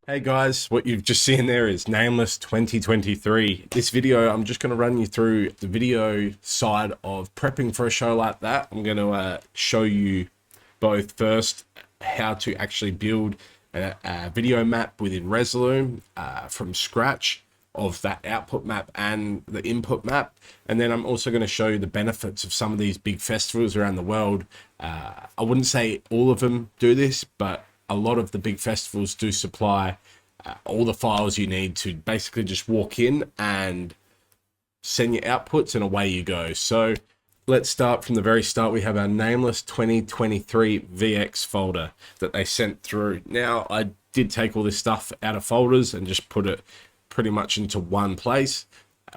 Hey guys, what you've just seen there is Nameless 2023. This video, I'm just going to run you through the video side of prepping for a show like that. I'm going to show you both first how to actually build a video map within Resolume from scratch of that output map and the input map. And then I'm also going to show you the benefits of some of these big festivals around the world. I wouldn't say all of them do this, but a lot of the big festivals do supply all the files you need to basically just walk in and send your outputs and away you go. So let's start from the very start. We have our Nameless 2023 VX folder that they sent through. Now, I did take all this stuff out of folders and just put it pretty much into one place.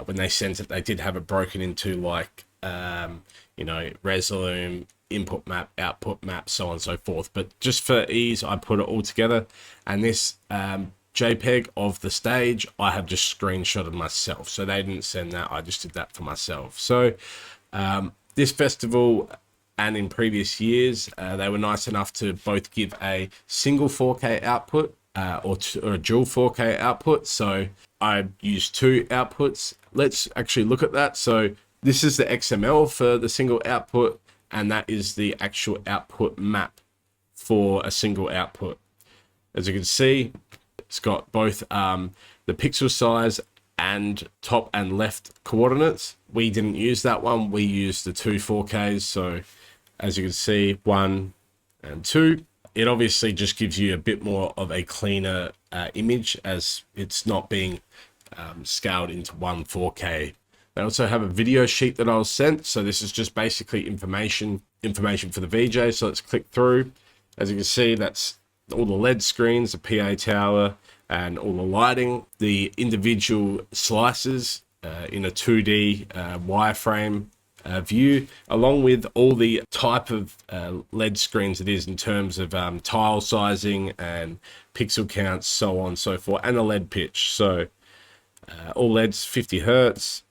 When they sent it, they did have it broken into like, you know, Resolume, input map, output map, so on and so forth. But just for ease, I put it all together. And this JPEG of the stage, I have just screenshotted myself. So they didn't send that, I just did that for myself. So this festival and in previous years, they were nice enough to both give a single 4K output or a dual 4K output. So I used two outputs. Let's actually look at that. So this is the XML for the single output, and that is the actual output map for a single output. As you can see, it's got both the pixel size and top and left coordinates. We didn't use that one. We used the two 4Ks. So as you can see, 1 and 2. It obviously just gives you a bit more of a cleaner image as it's not being scaled into one 4K. They also have a video sheet that I was sent. So this is just basically information for the VJ. So let's click through. As you can see, that's all the LED screens, the PA tower, and all the lighting, the individual slices in a 2D wireframe view, along with all the type of LED screens it is in terms of tile sizing and pixel counts, so on and so forth, and the LED pitch. So all LEDs 50 Hertz.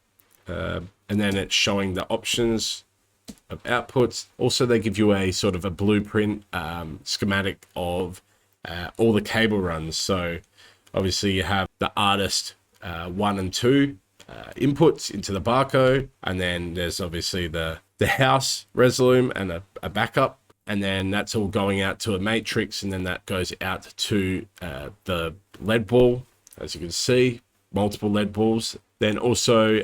And then it's showing the options of outputs. Also, they give you a sort of a blueprint schematic of all the cable runs. So obviously you have the artist 1 and 2 inputs into the barcode, and then there's obviously the house Resolume and a backup, and then that's all going out to a matrix, and then that goes out to the LED ball. As you can see, multiple LED balls. Then also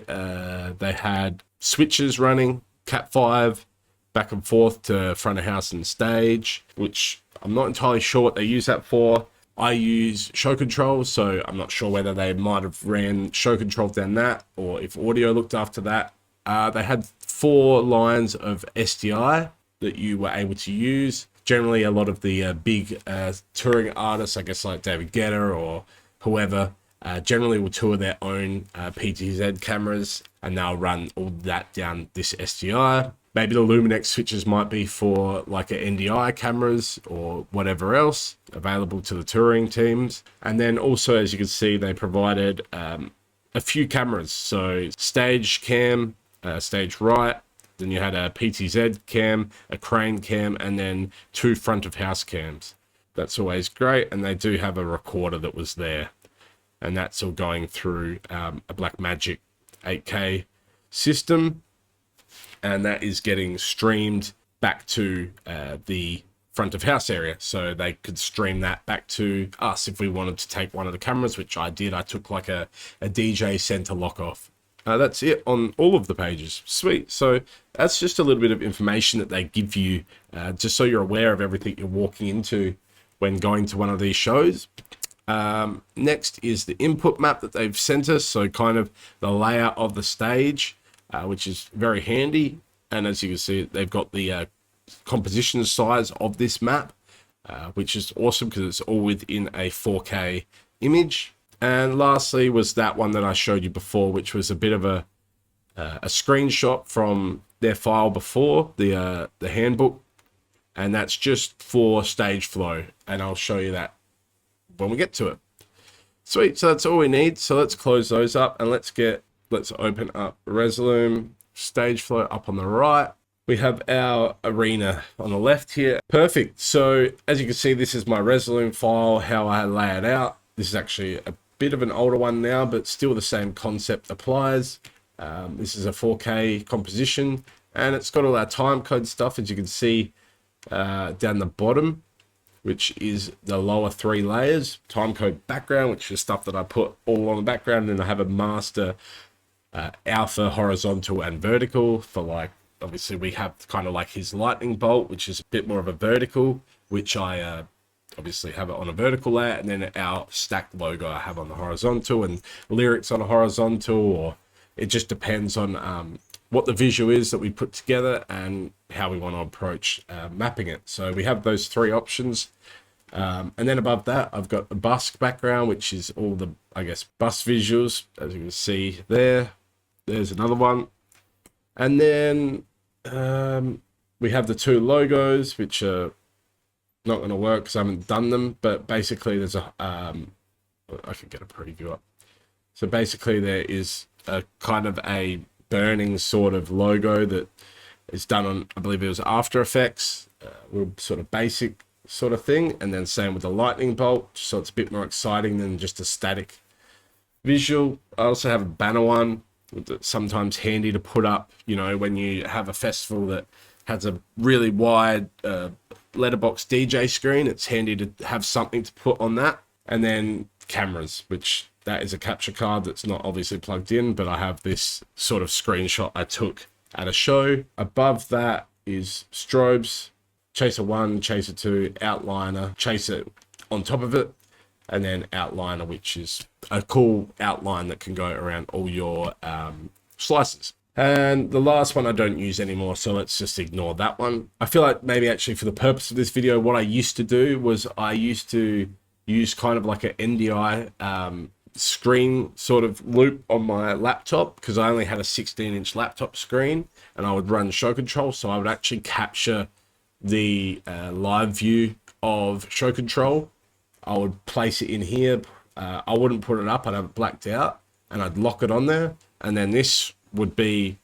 they had switches running, Cat5, back and forth to front of house and stage, which I'm not entirely sure what they use that for. I use show control, so I'm not sure whether they might have ran show control down that or if audio looked after that. They had 4 lines of SDI that you were able to use. Generally, a lot of the big touring artists, I guess like David Guetta or whoever, generally will tour their own PTZ cameras, and they'll run all that down this SDI. Maybe the Luminex switches might be for like a NDI cameras or whatever else available to the touring teams. And then also, as you can see, they provided a few cameras. So stage cam, stage right, then you had a PTZ cam, a crane cam, and then 2 front of house cams. That's always great. And they do have a recorder that was there. And that's all going through a Blackmagic 8K system. And that is getting streamed back to the front of house area. So they could stream that back to us if we wanted to take one of the cameras, which I did. I took like a DJ center lock off. That's it on all of the pages. Sweet. So that's just a little bit of information that they give you just so you're aware of everything you're walking into when going to one of these shows. Next is the input map that they've sent us. So kind of the layout of the stage, which is very handy. And as you can see, they've got the composition size of this map, which is awesome because it's all within a 4K image. And lastly was that one that I showed you before, which was a bit of a screenshot from their file before, the handbook. And that's just for StageFlow. And I'll show you that when we get to it. Sweet, so that's all we need. So let's close those up and let's open up Resolume, StageFlow up on the right. We have our arena on the left here. Perfect. So as you can see, this is my Resolume file, how I lay it out. This is actually a bit of an older one now, but still the same concept applies. This is a 4K composition and it's got all our time code stuff, as you can see down the bottom, which is the lower 3 layers. Timecode background, which is stuff that I put all on the background, and I have a master alpha, horizontal and vertical for, like, obviously we have kind of like his lightning bolt, which is a bit more of a vertical, which I obviously have it on a vertical layer, and then our stacked logo I have on the horizontal, and lyrics on a horizontal, or it just depends on what the visual is that we put together and how we want to approach mapping it. So we have those 3 options. And then above that, I've got a bus background, which is all the, I guess, bus visuals, as you can see there. There's another one. And then we have the 2 logos, which are not going to work because I haven't done them. But basically, there's a, I could get a preview up. So basically, there is a kind of a burning sort of logo that is done on, I believe it was After Effects, real sort of basic sort of thing. And then same with the lightning bolt, so it's a bit more exciting than just a static visual. I also have a banner one that's sometimes handy to put up, you know, when you have a festival that has a really wide letterbox DJ screen. It's handy to have something to put on that. And then cameras, which that is a capture card that's not obviously plugged in, but I have this sort of screenshot I took at a show. Above that is strobes, chaser 1, chaser 2, outliner, chaser on top of it, and then outliner, which is a cool outline that can go around all your slices. And the last one I don't use anymore, so let's just ignore that one. I feel like maybe actually for the purpose of this video, what I used to do was I used to use kind of like an NDI screen sort of loop on my laptop, because I only had a 16-inch laptop screen and I would run show control. So I would actually capture the live view of show control. I would place it in here. I wouldn't put it up. I'd have it blacked out and I'd lock it on there. And then this would be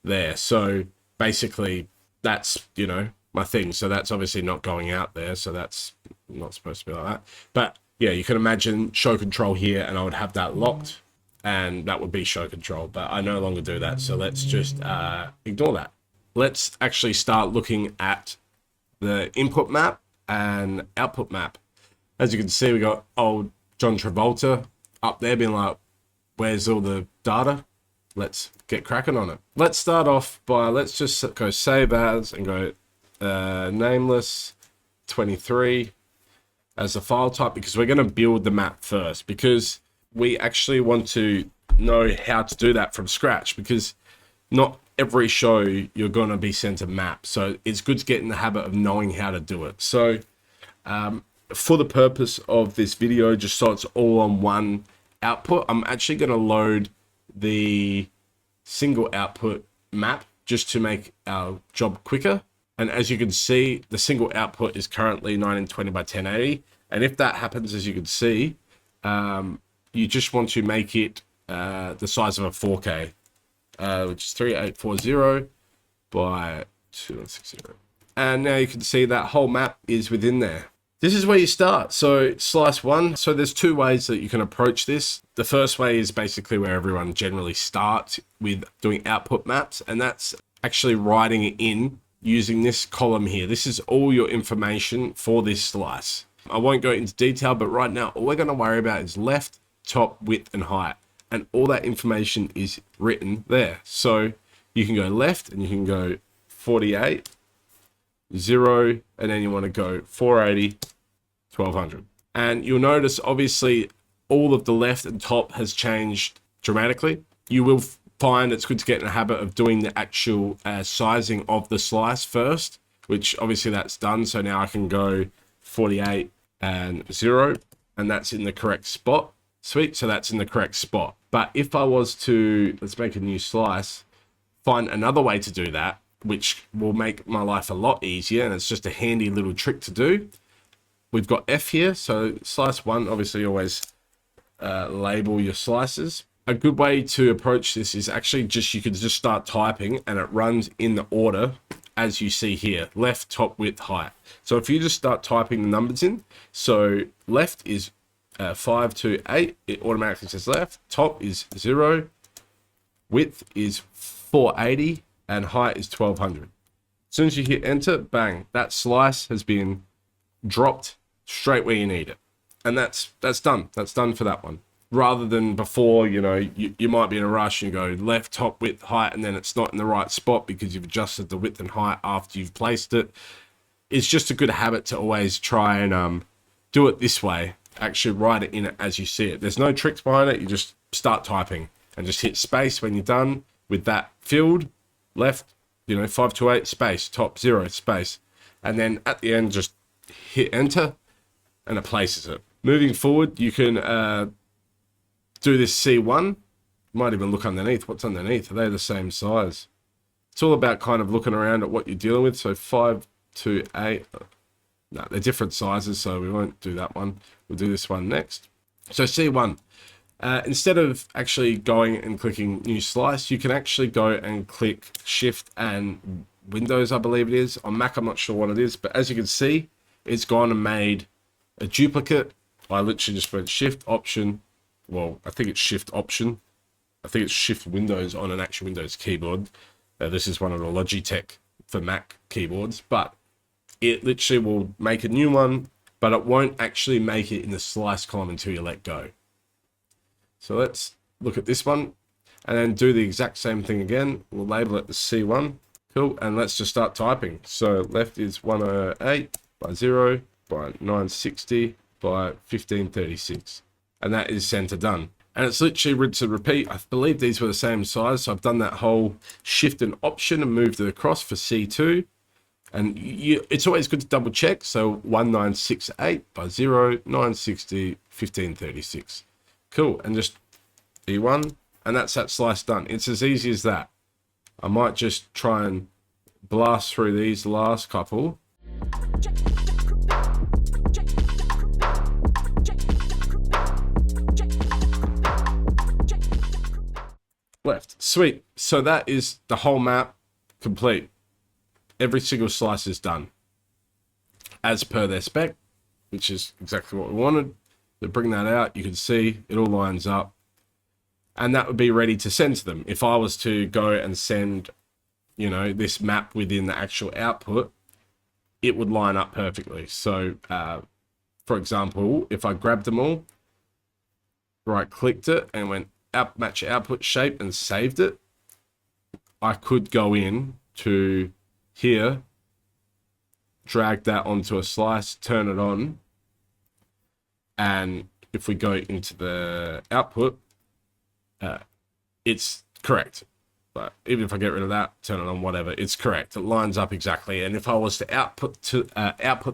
there. So basically that's, you know, my thing. So that's obviously not going out there. So that's not supposed to be like that. But yeah, you can imagine show control here and I would have that locked and that would be show control, but I no longer do that. So let's just ignore that. Let's actually start looking at the input map and output map. As you can see, we got old John Travolta up there being like, where's all the data? Let's get cracking on it. Let's start off by, let's just go save as and go Nameless 23 as a file type, because we're going to build the map first, because we actually want to know how to do that from scratch, because not every show you're going to be sent a map. So it's good to get in the habit of knowing how to do it. So for the purpose of this video, just so it's all on one output, I'm actually going to load the single output map just to make our job quicker. And as you can see, the single output is currently 1920 by 1080. And if that happens, as you can see, you just want to make it the size of a 4K, which is 3840 by 2160. And now you can see that whole map is within there. This is where you start. So slice 1. So there's 2 ways that you can approach this. The first way is basically where everyone generally starts with doing output maps. And that's actually writing it in using this column here. This is all your information for this slice. I won't go into detail, but right now all we're going to worry about is left, top, width, and height. And all that information is written there. So you can go left and you can go 48, 0, and then you want to go 480, 1200. And you'll notice obviously all of the left and top has changed dramatically. You will find it's good to get in the habit of doing the actual sizing of the slice first, which obviously that's done. So now I can go 48 and 0, and that's in the correct spot. Sweet, so that's in the correct spot. But if I was to, let's make a new slice, find another way to do that, which will make my life a lot easier, and it's just a handy little trick to do. We've got F here, so slice 1, obviously always label your slices. A good way to approach this is actually you could just start typing and it runs in the order as you see here, left, top, width, height. So if you just start typing the numbers in, so left is 5 to 8, it automatically says left, top is 0, width is 480, and height is 1200. As soon as you hit enter, bang, that slice has been dropped straight where you need it. And that's done. That's done for that one. Rather than before, you know, you might be in a rush and you go left, top, width, height, and then it's not in the right spot because you've adjusted the width and height after you've placed it. It's just a good habit to always try and do it this way. Actually write it in it as you see it. There's no tricks behind it. You just start typing and just hit space when you're done with that field. Left, 5 to 8, space, top, 0, space. And then at the end, just hit enter and it places it. Moving forward, you can do this C1. Might even look underneath. What's underneath? Are they the same size? It's all about kind of looking around at what you're dealing with. So 5 to 8. No, they're different sizes, so we won't do that one. We'll do this one next. So C1. Instead of actually going and clicking new slice, you can actually go and click Shift and Windows, I believe it is. On Mac, I'm not sure what it is, but as you can see, it's gone and made a duplicate. I literally just went Shift Option. Well, I think it's Shift Option. I think it's Shift Windows on an actual Windows keyboard. This is one of the Logitech for Mac keyboards, but it literally will make a new one, but it won't actually make it in the slice column until you let go. So let's look at this one and then do the exact same thing again. We'll label it the C1. Cool. And let's just start typing. So left is 108 by 0 by 960 by 1536. And that is center done. And it's literally rinse and repeat. I believe these were the same size. So I've done that whole shift and option and moved it across for C2. And it's always good to double check. So 1968 by 0, 960, 1536. Cool. And just E1. And that's that slice done. It's as easy as that. I might just try and blast through these last couple. Left. Sweet. So that is the whole map complete. Every single slice is done as per their spec, which is exactly what we wanted. To bring that out, you can see it all lines up, and that would be ready to send to them. If I was to go and send, this map within the actual output, it would line up perfectly. So, for example, if I grabbed them all, right clicked it and went match output shape and saved it, I could go in to here, drag that onto a slice, turn it on, and if we go into the output, it's correct. But even if I get rid of that, turn it on, whatever, it's correct. It lines up exactly. And if I was to output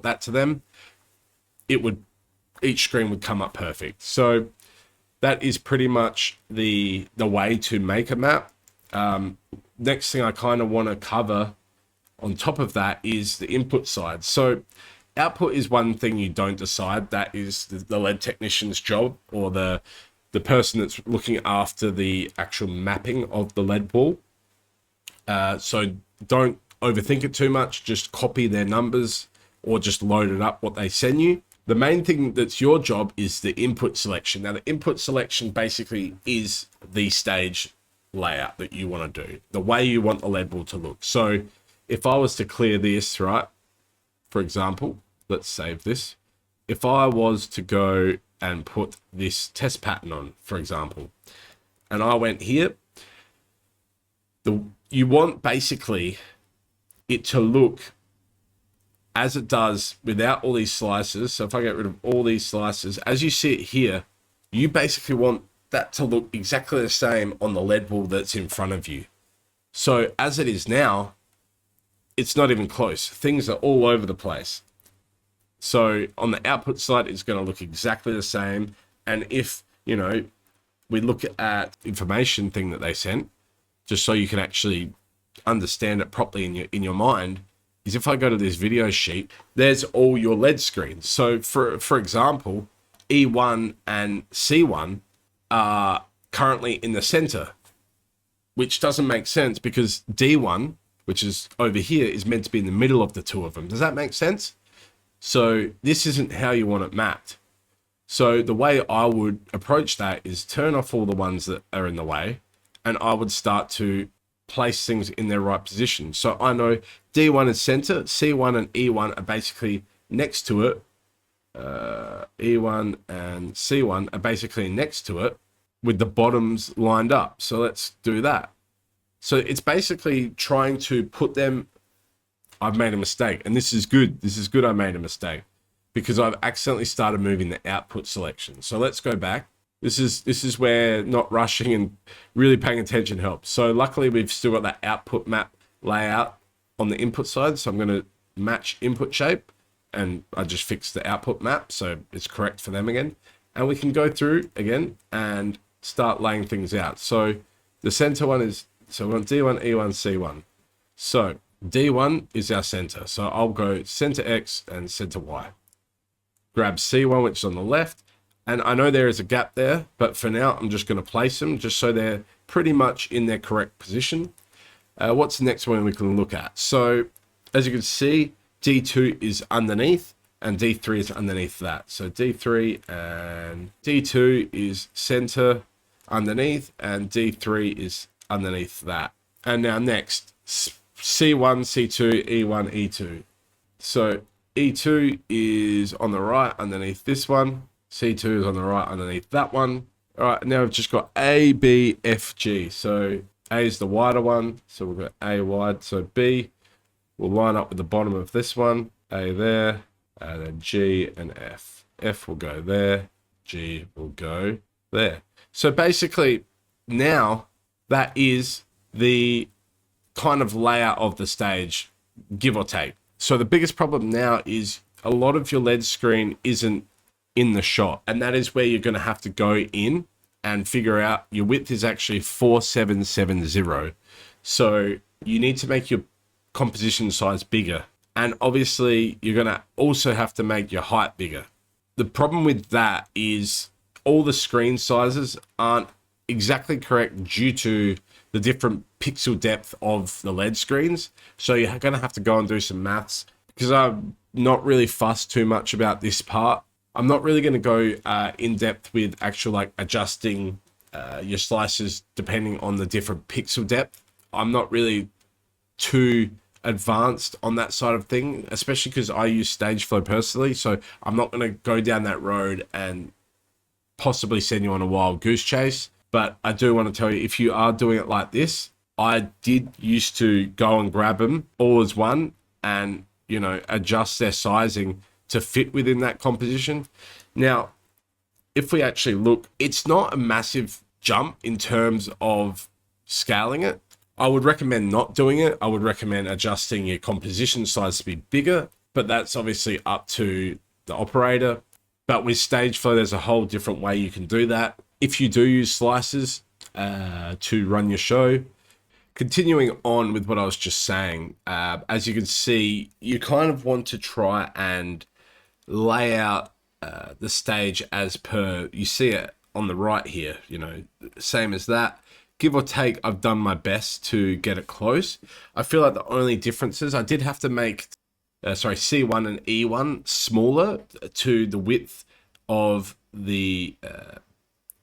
that to them, each screen would come up perfect. So that is pretty much the way to make a map. Next thing I kind of want to cover on top of that is the input side. So output is one thing you don't decide. That is the lead technician's job, or the person that's looking after the actual mapping of the lead ball. So don't overthink it too much. Just copy their numbers or just load it up what they send you. The main thing that's your job is the input selection. Now, the input selection basically is the stage layout that you want to do, the way you want the lead ball to look. So if I was to clear this, right, for example, let's save this. If I was to go and put this test pattern on, for example, and I went here, you want basically it to look as it does without all these slices. So if I get rid of all these slices, as you see it here, you basically want that to look exactly the same on the LED wall that's in front of you. So as it is now, it's not even close. Things are all over the place. So on the output side, it's going to look exactly the same. And if, you know, we look at information thing that they sent, just so you can actually understand it properly in your mind, is if I go to this video sheet, there's all your LED screens. So for example, E1 and C1 are currently in the center, which doesn't make sense because D1, which is over here, is meant to be in the middle of the two of them. Does that make sense? So this isn't how you want it mapped. So the way I would approach that is turn off all the ones that are in the way, and I would start to place things in their right position. So I know D1 is center, C1 and E1 are basically next to it. E1 and C1 are basically next to it with the bottoms lined up. So let's do that. So it's basically trying to put them. I've made a mistake, and this is good. This is good I made a mistake because I've accidentally started moving the output selection. So let's go back. This is where not rushing and really paying attention helps. So luckily we've still got that output map layout on the input side. So I'm going to match input shape, and I just fixed the output map so it's correct for them again. And we can go through again and start laying things out. So the center one is, so we want D1, E1, C1. So D1 is our center. So I'll go center X and center Y. Grab C1, which is on the left. And I know there is a gap there, but for now, I'm just going to place them just so they're pretty much in their correct position. What's the next one we can look at? So as you can see, D2 is underneath and D3 is underneath that. So D3 and D2 is center underneath and D3 is underneath that. And now next, C1, C2, E1, E2. So E2 is on the right underneath this one. C2 is on the right underneath that one. All right, now we've just got A, B, F, G. So A is the wider one. So we've got A wide. So B will line up with the bottom of this one. A there, and then G and F. F will go there. G will go there. So basically now that is the kind of layout of the stage, give or take. So the biggest problem now is a lot of your LED screen isn't in the shot, and that is where you're going to have to go in and figure out your width is actually 4770. So you need to make your composition size bigger, and obviously you're going to also have to make your height bigger. The problem with that is all the screen sizes aren't exactly correct due to the different pixel depth of the LED screens. So you're going to have to go and do some maths, because I'm not really fussed too much about this part. I'm not really going to go in depth with actual like adjusting your slices depending on the different pixel depth. I'm not really too advanced on that side of thing, especially because I use StageFlow personally. So I'm not going to go down that road and possibly send you on a wild goose chase. But I do want to tell you, if you are doing it like this, I did used to go and grab them all as one and, you know, adjust their sizing to fit within that composition. Now, if we actually look, it's not a massive jump in terms of scaling it. I would recommend not doing it. I would recommend adjusting your composition size to be bigger, but that's obviously up to the operator. But with StageFlow, there's a whole different way you can do that. If you do use slices to run your show, continuing on with what I was just saying, as you can see, you kind of want to try and lay out the stage as per, you see it on the right here, you know, same as that. Give or take, I've done my best to get it close. I feel like the only differences, I did have to make, C1 and E1 smaller to the width of the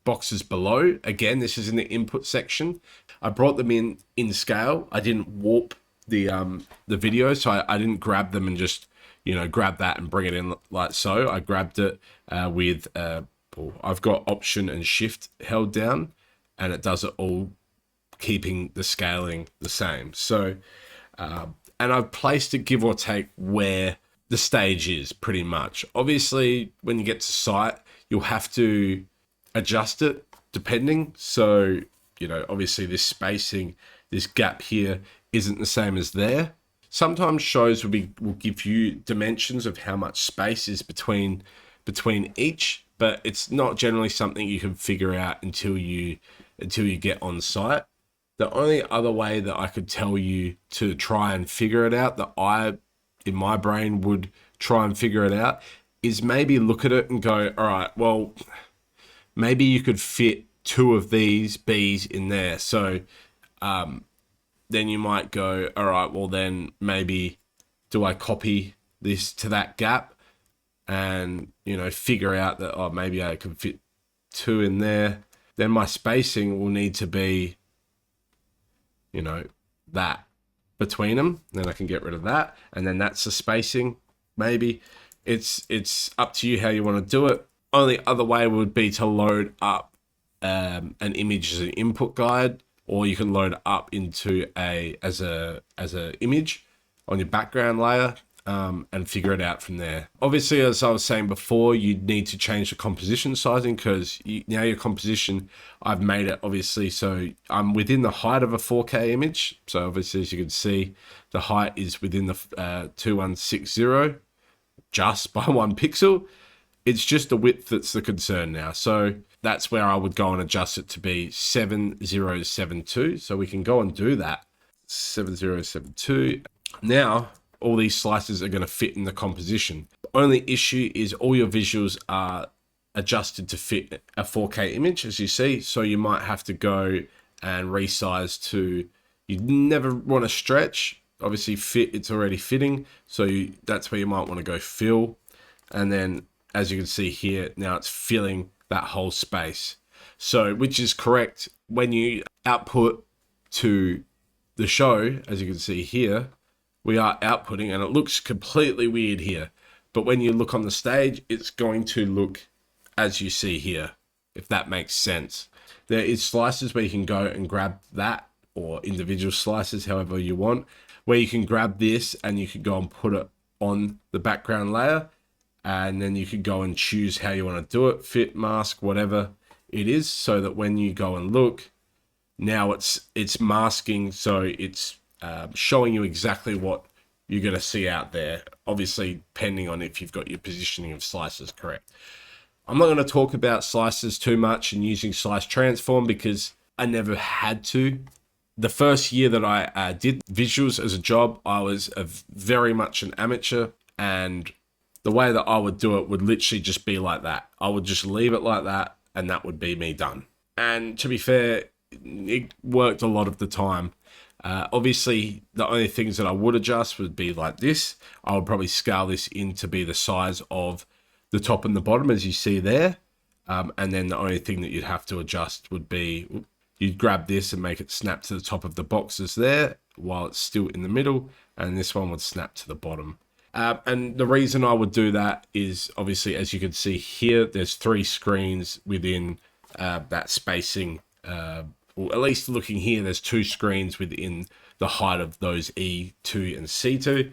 boxes below. Again, this is in the input section. I brought them in scale. I didn't warp the video, so I didn't grab them and just, you know, grab that and bring it in like so. I grabbed it with, I've got Option and Shift held down, and it does it all, keeping the scaling the same. So, and I've placed it give or take where the stage is pretty much. Obviously, when you get to site, you'll have to adjust it depending. So, you know, obviously this spacing, this gap here isn't the same as there. Sometimes shows will give you dimensions of how much space is between each, but it's not generally something you can figure out until you get on site. The only other way that I could tell you to try and figure it out, that I in my brain would try and figure it out, is maybe look at it and go, all right, well, maybe you could fit 2 of these Bs in there. So then you might go, all right, well then maybe do I copy this to that gap and, you know, figure out that, oh, maybe I can fit 2 in there. Then my spacing will need to be, you know, that between them. Then I can get rid of that. And then that's the spacing. Maybe it's up to you how you want to do it. Only other way would be to load up an image as an input guide, or you can load up into as a image on your background layer and figure it out from there. Obviously, as I was saying before, you need to change the composition sizing, because now your composition, I've made it obviously so I'm within the height of a 4K image. So obviously, as you can see, the height is within the 2160 just by 1 pixel. It's just the width that's the concern now. So that's where I would go and adjust it to be 7072. So we can go and do that. 7072. Now, all these slices are going to fit in the composition. The only issue is all your visuals are adjusted to fit a 4K image, as you see. So you might have to go and resize to, you never want to stretch. Obviously fit, it's already fitting. So that's where you might want to go fill. And then as you can see here, now it's filling that whole space. So, which is correct. When you output to the show, as you can see here, we are outputting and it looks completely weird here. But when you look on the stage, it's going to look as you see here, if that makes sense. There is slices where you can go and grab that, or individual slices, however you want, where you can grab this and you can go and put it on the background layer. And then you could go and choose how you want to do it, fit, mask, whatever it is, so that when you go and look, now it's masking, so it's showing you exactly what you're going to see out there, obviously depending on if you've got your positioning of slices correct. I'm not going to talk about slices too much and using slice transform, because I never had to. The first year that I did visuals as a job, I was very much an amateur, and the way that I would do it would literally just be like that. I would just leave it like that, and that would be me done. And to be fair, it worked a lot of the time. Obviously, the only things that I would adjust would be like this. I would probably scale this in to be the size of the top and the bottom, as you see there. And then the only thing that you'd have to adjust would be, you'd grab this and make it snap to the top of the boxes there while it's still in the middle. And this one would snap to the bottom. And the reason I would do that is, obviously, as you can see here, there's 3 screens within that spacing. Or at least looking here, there's 2 screens within the height of those E2 and C2.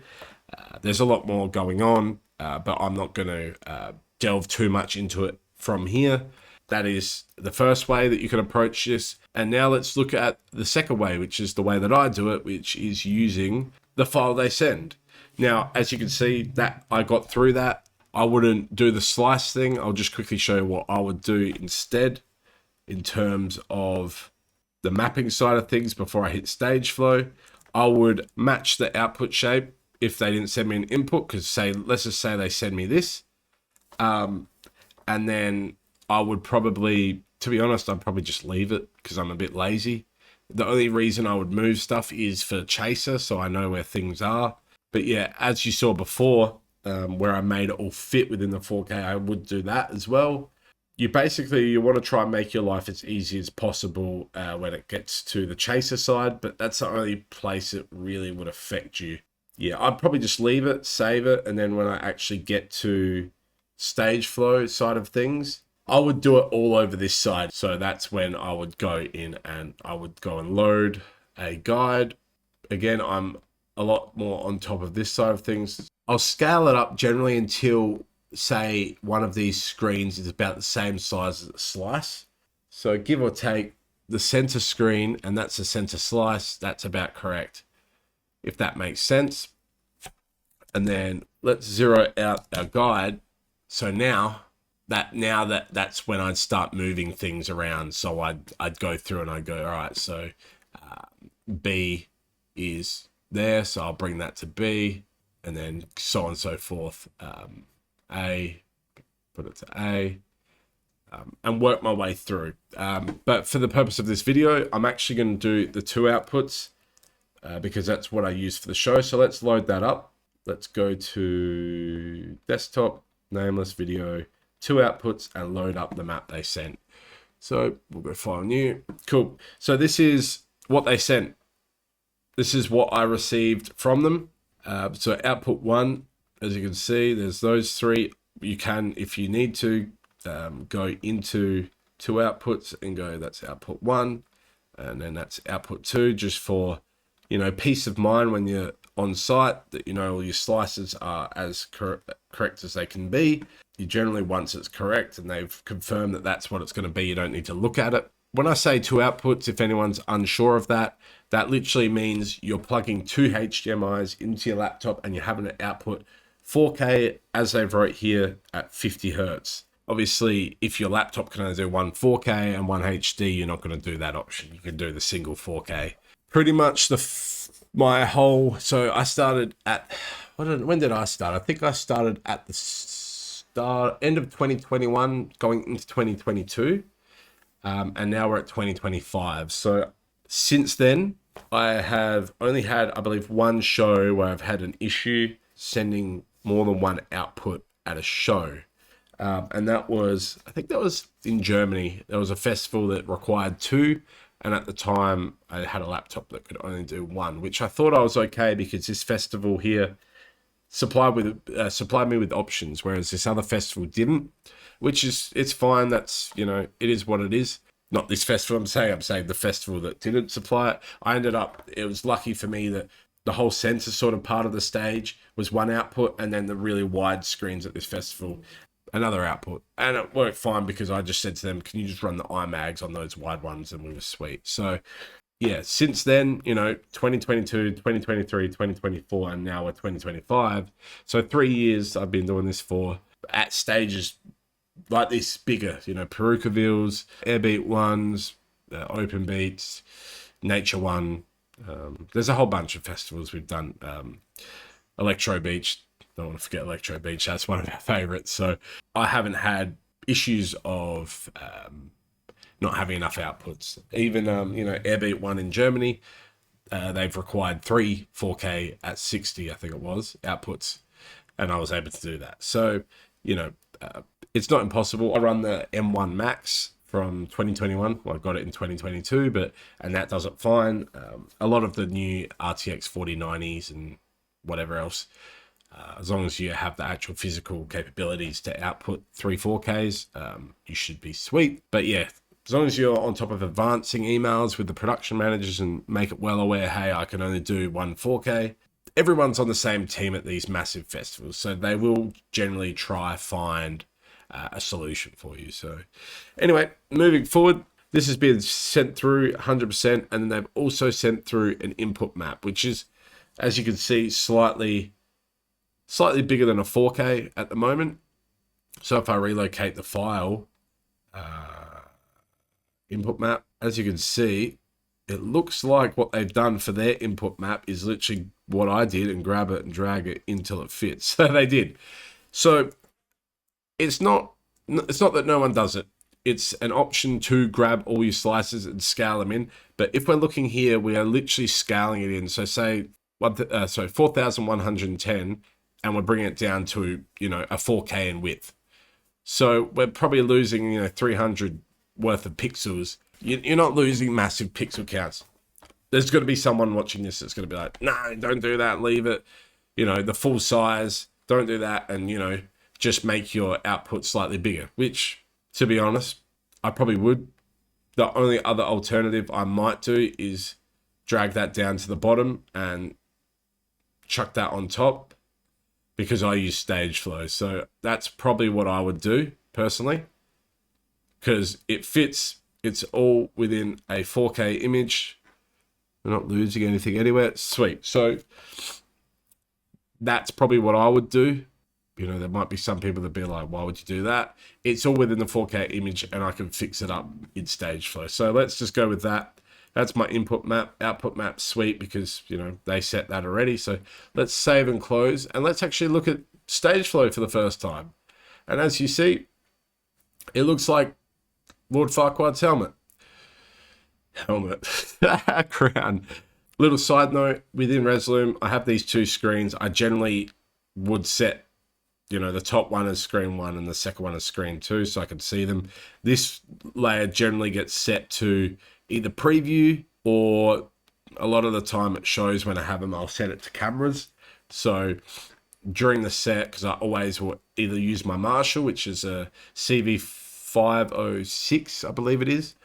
There's a lot more going on, but I'm not going to delve too much into it from here. That is the first way that you can approach this. And now let's look at the second way, which is the way that I do it, which is using the file they send. Now, as you can see, that I got through that. I wouldn't do the slice thing. I'll just quickly show you what I would do instead in terms of the mapping side of things before I hit StageFlow. I would match the output shape if they didn't send me an input, because let's just say they send me this. And then I would probably, to be honest, I'd probably just leave it because I'm a bit lazy. The only reason I would move stuff is for chaser, so I know where things are. But yeah, as you saw before, where I made it all fit within the 4K, I would do that as well. You want to try and make your life as easy as possible when it gets to the chaser side, but that's the only place it really would affect you. Yeah, I'd probably just leave it, save it, and then when I actually get to StageFlow side of things, I would do it all over this side. So that's when I would go in and I would go and load a guide. Again, I'm a lot more on top of this side of things. I'll scale it up generally until, say, one of these screens is about the same size as a slice. So give or take the center screen, and that's the center slice, that's about correct, if that makes sense. And then let's zero out our guide. So now that's when I'd start moving things around. So I'd go through and I'd go, all right, so B is there, so I'll bring that to B, and then so on and so forth. A, put it to A, and work my way through. But for the purpose of this video, I'm actually going to do the two outputs because that's what I use for the show. So let's load that up. Let's go to desktop, Nameless video, two outputs, and load up the map they sent. So we'll go file new. Cool. So this is what they sent. This is what I received from them. So output one, as you can see, there's those three. You can, if you need to, go into two outputs and go, that's output one, and then that's output two, just for, you know, peace of mind when you're on site, that, you know, all your slices are as correct as they can be. You generally, once it's correct and they've confirmed that that's what it's going to be, you don't need to look at it. When I say two outputs, if anyone's unsure of that, that literally means you're plugging two HDMIs into your laptop and you're having it output 4K, as they've wrote here, at 50 Hertz. Obviously, if your laptop can only do one 4K and one HD, you're not going to do that option. You can do the single 4K. Pretty much my whole, so I started at, when did I start? I think I started at the end of 2021, going into 2022. And now we're at 2025. So since then, I have only had, I believe, one show where I've had an issue sending more than one output at a show. And that was, I think that was in Germany. There was a festival that required two. And at the time, I had a laptop that could only do one, which I thought I was okay because this festival here supplied me with options, whereas this other festival didn't, which is, it's fine. That's, you know, it is what it is. Not this festival, I'm saying the festival that didn't supply it. It was lucky for me that the whole center sort of part of the stage was one output, and then the really wide screens at this festival, another output. And it worked fine because I just said to them, can you just run the iMags on those wide ones? And we were sweet. So yeah, since then, you know, 2022, 2023, 2024, and now we're 2025. So 3 years I've been doing this for, at stages like this, bigger, you know, Perukavilles, Airbeat ones, Open Beats, Nature One. There's a whole bunch of festivals we've done. Electro Beach, don't want to forget Electro Beach. That's one of our favorites. So I haven't had issues of not having enough outputs. Even, you know, Airbeat one in Germany, they've required 3 4K at 60, I think it was, outputs. And I was able to do that. So, you know, it's not impossible. I run the M1 Max from 2021. Well, I got it in 2022, and that does it fine. A lot of the new RTX 4090s and whatever else, as long as you have the actual physical capabilities to output 3 4Ks, you should be sweet. But yeah, as long as you're on top of advancing emails with the production managers and make it well aware, hey, I can only do one 4K. Everyone's on the same team at these massive festivals, so they will generally try find a solution for you. So anyway, moving forward, this has been sent through 100%, and then they've also sent through an input map, which is, as you can see, slightly bigger than a 4K at the moment. So if I relocate the file, input map, as you can see, it looks like what they've done for their input map is literally what I did, and grab it and drag it until it fits. So they did. So it's not that no one does it. It's an option to grab all your slices and scale them in. But if we're looking here, we are literally scaling it in. So say 4,110, and we're bringing it down to, you know, a 4K in width. So we're probably losing, you know, 300 worth of pixels. You're not losing massive pixel counts. There's going to be someone watching this that's going to be like, no, don't do that, leave it. You know, the full size, don't do that. And, you know, just make your output slightly bigger, which, to be honest, I probably would. The only other alternative I might do is drag that down to the bottom and chuck that on top because I use StageFlow. So that's probably what I would do personally, because it fits. It's all within a 4K image. We're not losing anything anywhere. Sweet. So that's probably what I would do. You know, there might be some people that be like, why would you do that? It's all within the 4K image and I can fix it up in StageFlow. So let's just go with that. That's my input map, output map, sweet, because, you know, they set that already. So let's save and close, and let's actually look at StageFlow for the first time. And as you see, it looks like Lord Farquaad's helmet. Crown. Little side note, within Resolume, I have these two screens. I generally would set, you know, the top one is screen 1 and the second one is screen 2, so I can see them. This layer generally gets set to either preview, or a lot of the time it shows when I have them, I'll set it to cameras. So during the set, because I always will either use my Marshall, which is a CV506, I believe it is.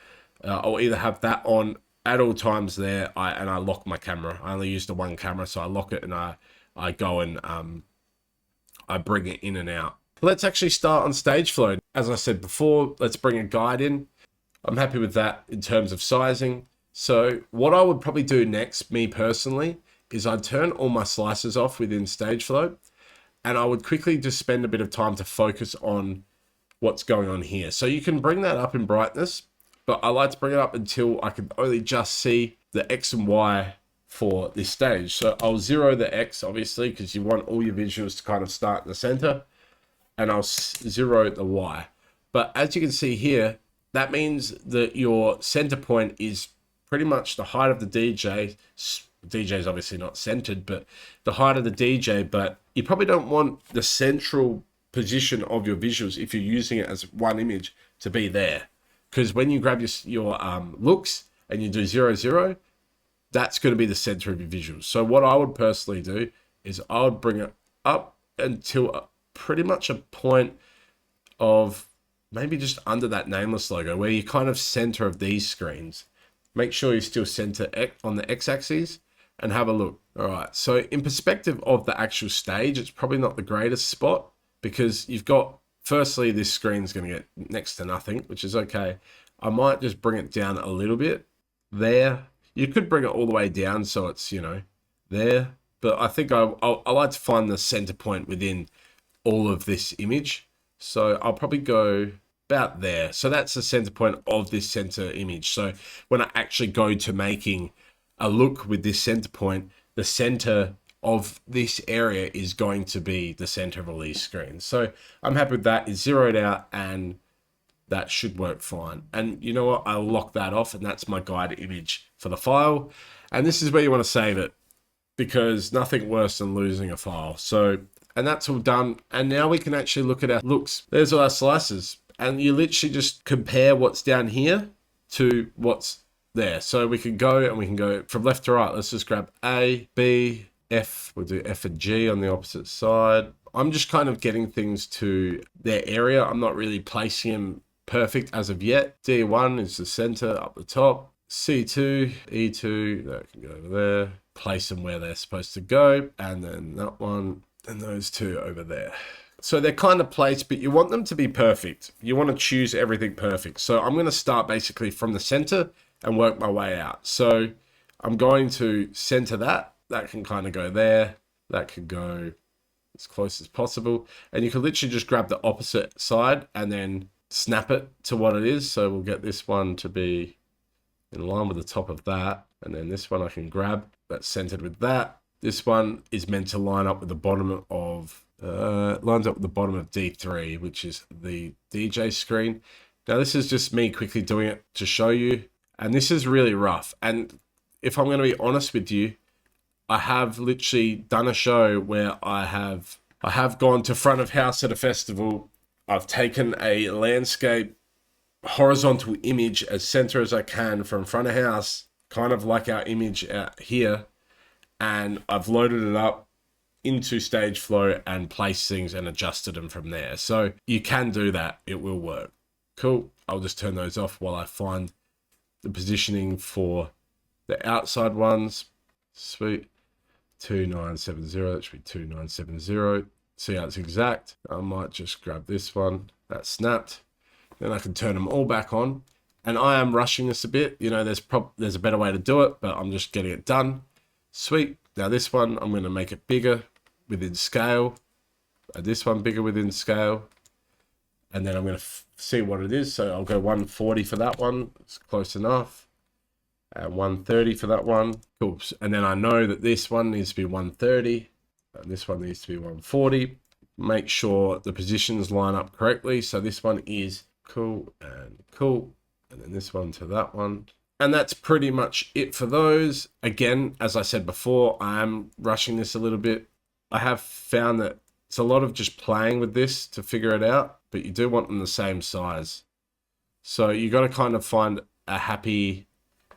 I'll either have that on at all times there, and I lock my camera. I only use the one camera, so I lock it and I go and I bring it in and out. Let's actually start on StageFlow. As I said before, let's bring a guide in. I'm happy with that in terms of sizing. So what I would probably do next, me personally, is I'd turn all my slices off within StageFlow, and I would quickly just spend a bit of time to focus on what's going on here. So you can bring that up in brightness, but I like to bring it up until I can only just see the X and Y for this stage. So I'll zero the X, obviously, because you want all your visuals to kind of start in the center, and I'll zero the Y. But as you can see here, that means that your center point is pretty much the height of the DJ. DJ is obviously not centered, but the height of the DJ, but you probably don't want the central position of your visuals, if you're using it as one image, to be there. Because when you grab your looks and you do 0, 0, that's going to be the center of your visuals. So what I would personally do is I would bring it up until pretty much a point of maybe just under that Nameless logo, where you kind of center of these screens. Make sure you still center on the X-axis and have a look. All right, so in perspective of the actual stage, it's probably not the greatest spot, because you've got, firstly, this screen's going to get next to nothing, which is okay. I might just bring it down a little bit there. You could bring it all the way down so it's, you know, there. But I think I like to find the center point within all of this image. So I'll probably go about there. So that's the center point of this center image. So when I actually go to making a look with this center point, the center of this area is going to be the center of all these screens. So I'm happy with that. It's zeroed out and that should work fine. And you know what? I'll lock that off, and that's my guide image for the file. And this is where you want to save it, because nothing worse than losing a file. So, and that's all done. And now we can actually look at our looks. There's all our slices, and you literally just compare what's down here to what's there. So we can go and we can go from left to right. Let's just grab A, B, F. We'll do F and G on the opposite side. I'm just kind of getting things to their area. I'm not really placing them perfect as of yet. D1 is the center up the top. C2, E2, that can go over there. Place them where they're supposed to go. And then that one, and those two over there. So they're kind of placed, but you want them to be perfect. You want to choose everything perfect. So I'm going to start basically from the center and work my way out. So I'm going to center that. That can kind of go there. That can go as close as possible. And you can literally just grab the opposite side and then snap it to what it is. So we'll get this one to be in line with the top of that. And then this one I can grab, that's centered with that. This one is meant to line up with the bottom of, lines up with the bottom of D3, which is the DJ screen. Now this is just me quickly doing it to show you. And this is really rough. And if I'm going to be honest with you, I have literally done a show where I have gone to front of house at a festival. I've taken a landscape horizontal image as center as I can from front of house, kind of like our image out here, and I've loaded it up into StageFlow and placed things and adjusted them from there. So you can do that. It will work. Cool. I'll just turn those off while I find the positioning for the outside ones. Sweet. 2970. That should be 2970. See how it's exact. I might just grab this one. That snapped. Then I can turn them all back on. And I am rushing this a bit. You know, there's a better way to do it, but I'm just getting it done. Sweet. Now this one, I'm going to make it bigger within scale. This one bigger within scale. And then I'm going to see what it is. So I'll go 140 for that one. It's close enough. 130 for that one. Cool. And then I know that this one needs to be 130. And this one needs to be 140. Make sure the positions line up correctly. So this one is cool and cool. And then this one to that one. And that's pretty much it for those. Again, as I said before, I am rushing this a little bit. I have found that it's a lot of just playing with this to figure it out, but you do want them the same size. So you got to kind of find a happy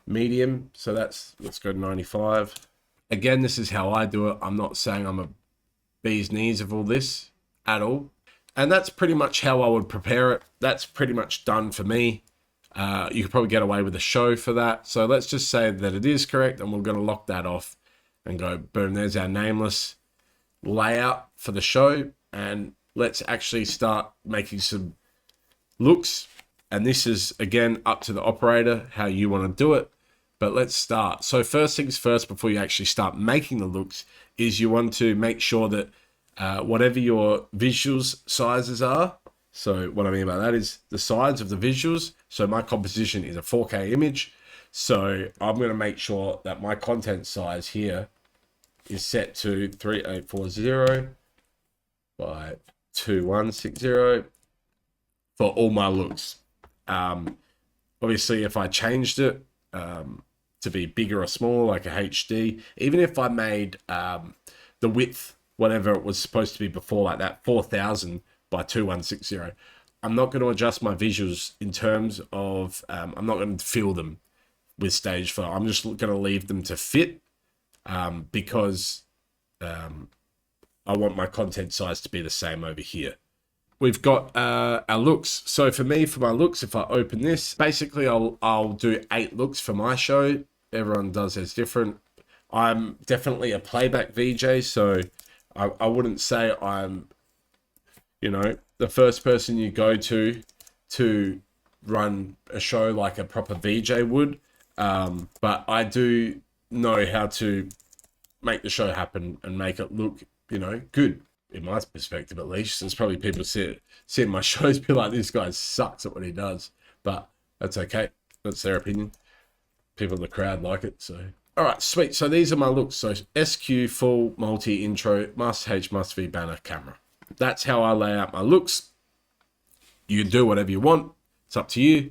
medium. So let's go to 95. Again, this is how I do it. I'm not saying I'm a bee's knees of all this at all. And that's pretty much how I would prepare it. That's pretty much done for me. You could probably get away with a show for that. So let's just say that it is correct, and we're going to lock that off and go, boom, there's our Nameless layout for the show. And let's actually start making some looks. And this is, again, up to the operator, how you want to do it. But let's start. So first things first, before you actually start making the looks, is you want to make sure that whatever your visuals sizes are. So what I mean by that is the size of the visuals. So my composition is a 4K image. So I'm going to make sure that my content size here is set to 3840 by 2160 for all my looks. Obviously, if I changed it to be bigger or smaller, like a HD, even if I made the width, whatever it was supposed to be before, like that 4000 by 2160, I'm not going to adjust my visuals in terms of, I'm not going to fill them with StageFlow. I'm just going to leave them to fit because I want my content size to be the same over here. We've got our looks. So for me, for my looks, if I open this, basically I'll do 8 looks for my show. Everyone does theirs different. I'm definitely a playback VJ, so I wouldn't say I'm, you know, the first person you go to run a show like a proper VJ would. But I do know how to make the show happen and make it look, you know, good. In my perspective, at least. There's probably people seeing my shows be like, this guy sucks at what he does, but that's okay. That's their opinion. People in the crowd like it. So, all right, sweet. So these are my looks. So SQ, full, multi, intro, must H, must V, banner, camera. That's how I lay out my looks. You can do whatever you want. It's up to you.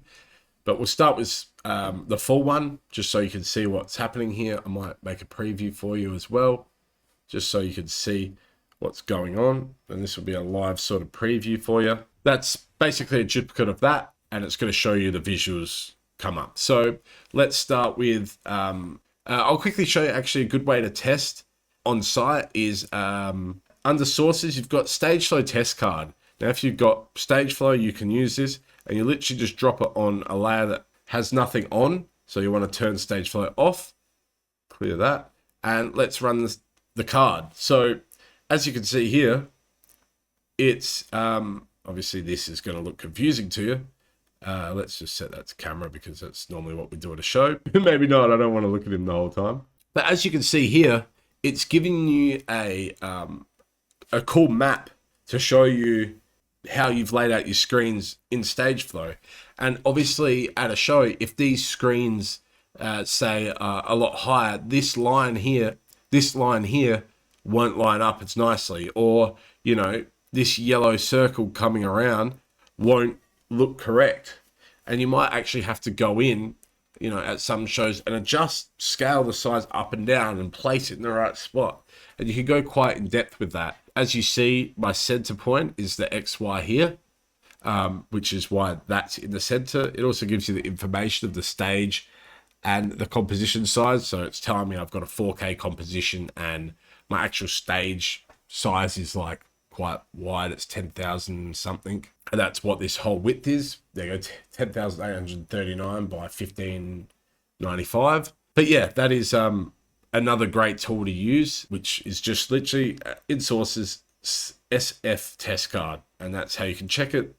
But we'll start with the full one, just so you can see what's happening here. I might make a preview for you as well, just so you can see what's going on. And this will be a live sort of preview for you. That's basically a duplicate of that, and it's going to show you the visuals come up. So let's start with, I'll quickly show you actually a good way to test on site is under sources, you've got StageFlow test card. Now, if you've got StageFlow, you can use this, and you literally just drop it on a layer that has nothing on. So you want to turn StageFlow off, clear that, and let's run the card. So as you can see here, it's obviously this is going to look confusing to you. Let's just set that to camera because that's normally what we do at a show. Maybe not. I don't want to look at him the whole time. But as you can see here, it's giving you a cool map to show you how you've laid out your screens in StageFlow. And obviously at a show, if these screens say a lot higher, this line here won't line up as nicely, or, you know, this yellow circle coming around won't look correct. And you might actually have to go in, you know, at some shows and adjust, scale the size up and down and place it in the right spot. And you can go quite in depth with that. As you see, my center point is the XY here, which is why that's in the center. It also gives you the information of the stage and the composition size. So it's telling me I've got a 4K composition and my actual stage size is like quite wide. It's 10,000 something. And that's what this whole width is. There you go, 10,839 by 1595. But yeah, that is a another great tool to use, which is just literally in sources SF test card, and that's how you can check it.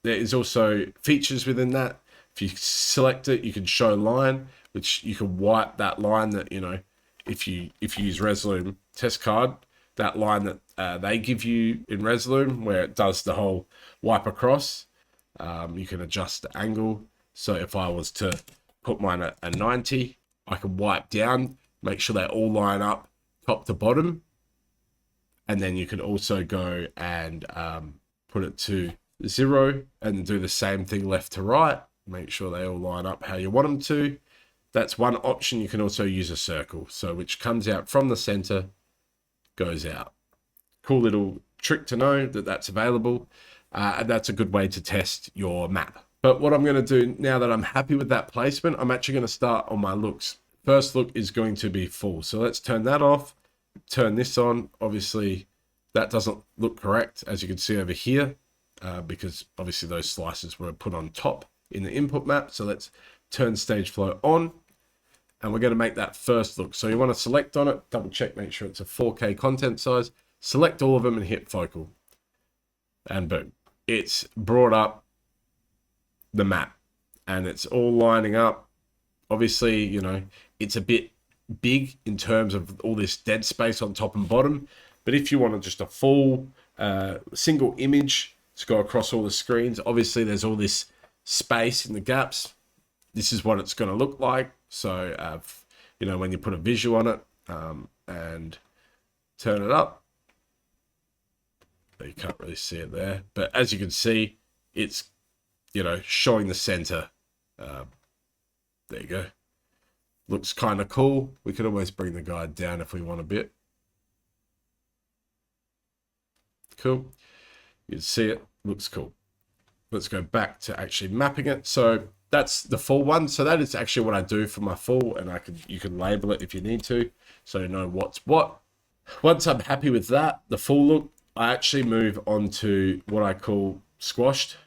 There is also features within that. If you select it, you can show line, which you can wipe that line that, you know, if you use Resolume test card, that line that they give you in Resolume where it does the whole wipe across, you can adjust the angle. So if I was to put mine at a 90, I can wipe down, make sure they all line up top to bottom. And then you can also go and put it to 0 and do the same thing left to right. Make sure they all line up how you want them to. That's one option. You can also use a circle, so which comes out from the center, goes out. Cool little trick to know that that's available, and that's a good way to test your map. But what I'm going to do now that I'm happy with that placement, I'm actually going to start on my looks. First look is going to be full, so let's turn that off, turn this on. Obviously that doesn't look correct, as you can see over here, because obviously those slices were put on top in the input map. So let's turn StageFlow on, and we're going to make that first look. So you want to select on it, double check, make sure it's a 4K content size, select all of them and hit focal, and boom, it's brought up the map and it's all lining up. Obviously, you know, it's a bit big in terms of all this dead space on top and bottom, but if you wanted just a full single image to go across all the screens, obviously there's all this space in the gaps. This is what it's going to look like. So you know, when you put a visual on it and turn it up, you can't really see it there, but as you can see, it's, you know, showing the center. There you go. Looks kind of cool. We could always bring the guide down if we want a bit. Cool. You can see it. Looks cool. Let's go back to actually mapping it. So that's the full one. So that is actually what I do for my full, and you can label it if you need to, so you know what's what. Once I'm happy with that, the full look, I actually move on to what I call squashed.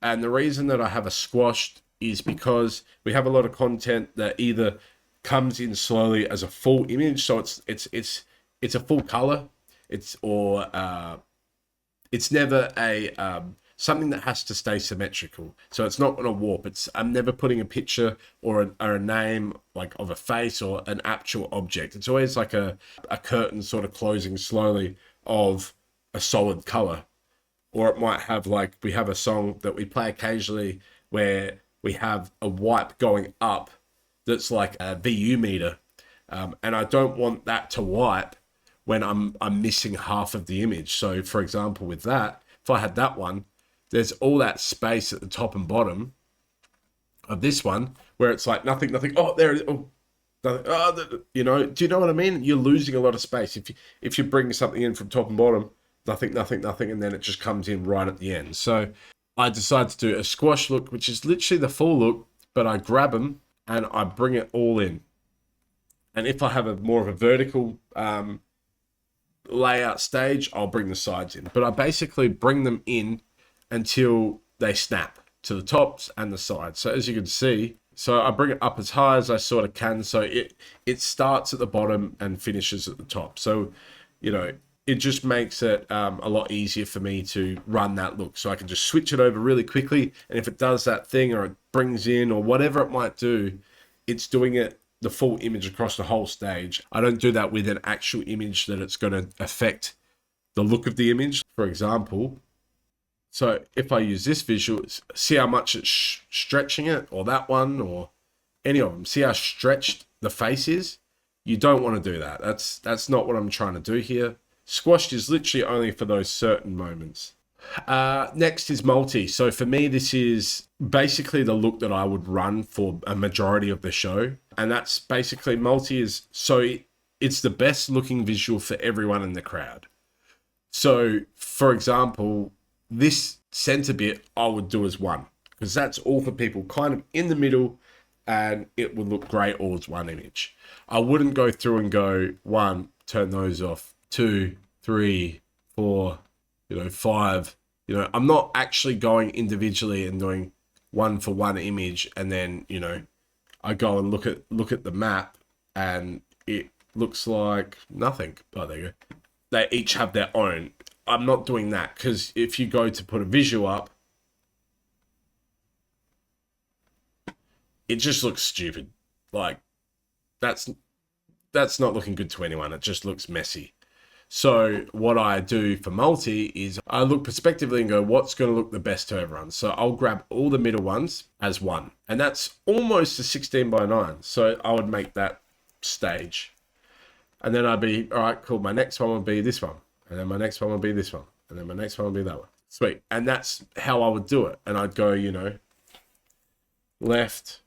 And the reason that I have a squashed is because we have a lot of content that either comes in slowly as a full image, so it's a full color, it's never a something that has to stay symmetrical. So it's not going to warp. I'm never putting a picture or a name like of a face or an actual object. It's always like a curtain sort of closing slowly of a solid color. Or it might have, like, we have a song that we play occasionally where we have a wipe going up that's like a VU meter. And I don't want that to wipe when I'm missing half of the image. So for example, with that, if I had that one, there's all that space at the top and bottom of this one where it's like nothing. Oh, there it is. Oh, nothing. Oh, you know, do you know what I mean? You're losing a lot of space if you bring something in from top and bottom. Nothing, and then it just comes in right at the end. So I decided to do a squash look, which is literally the full look, but I grab them and I bring it all in. And if I have more of a vertical layout stage, I'll bring the sides in. But I basically bring them in until they snap to the tops and the sides. So as you can see, so I bring it up as high as I sort of can. So it starts at the bottom and finishes at the top. So, you know, it just makes it a lot easier for me to run that look. So I can just switch it over really quickly. And if it does that thing or it brings in or whatever it might do, it's doing it the full image across the whole stage. I don't do that with an actual image that it's going to affect the look of the image. For example, so if I use this visual, see how much it's stretching it, or that one, or any of them. See how stretched the face is? You don't want to do that. That's not what I'm trying to do here. Squashed is literally only for those certain moments. Next is multi. So for me, this is basically the look that I would run for a majority of the show. And that's basically multi is, so it's the best looking visual for everyone in the crowd. So for example, this center bit I would do as one, because that's all for people kind of in the middle, and it would look great all as one image. I wouldn't go through and go 1, turn those off, 2, 3, 4, 5. I'm not actually going individually and doing one for one image, and then I go and look at the map and it looks like nothing. Oh, there you go. They each have their own. I'm not doing that because if you go to put a visual up, it just looks stupid. Like that's not looking good to anyone. It just looks messy. So what I do for multi is I look prospectively and go, what's going to look the best to everyone? So I'll grab all the middle ones as one, and that's almost a 16:9. So I would make that stage, and then I'd be, all right, cool. My next one would be this one, and then my next one would be this one, and then my next one would be that one. Sweet. And that's how I would do it. And I'd go, you know, left,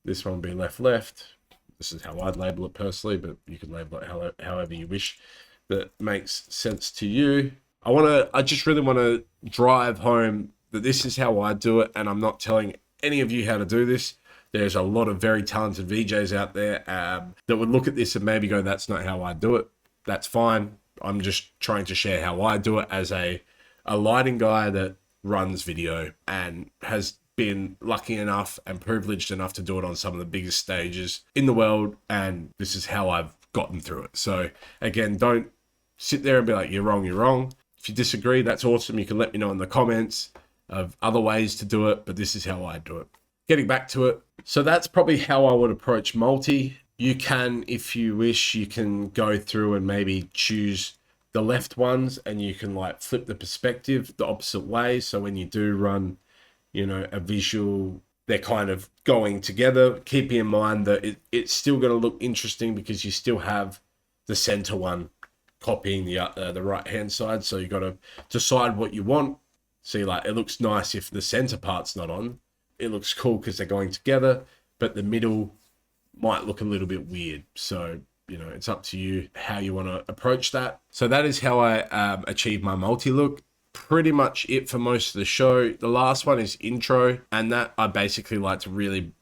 this one would be left, left. This is how I'd label it personally, but you can label it however you wish that makes sense to you. I just really want to drive home that this is how I do it, and I'm not telling any of you how to do this. There's a lot of very talented VJs out there that would look at this and maybe go, that's not how I do it. That's fine. I'm just trying to share how I do it as a lighting guy that runs video and has been lucky enough and privileged enough to do it on some of the biggest stages in the world, and this is how I've gotten through it. So again, don't sit there and be like, you're wrong, you're wrong. If you disagree, that's awesome. You can let me know in the comments of other ways to do it, but this is how I do it. Getting back to it. So that's probably how I would approach multi. You can, if you wish, you can go through and maybe choose the left ones, and you can like flip the perspective the opposite way. So when you do run, you know, a visual, they're kind of going together. Keep in mind that it's still going to look interesting because you still have the center one copying the right hand side. So you got to decide what you want. See, like it looks nice if the center part's not on. It looks cool because they're going together, but the middle might look a little bit weird. So, you know, it's up to you how you want to approach that. So that is how I achieve my multi look. Pretty much it for most of the show. The last one is intro, and that I basically like to really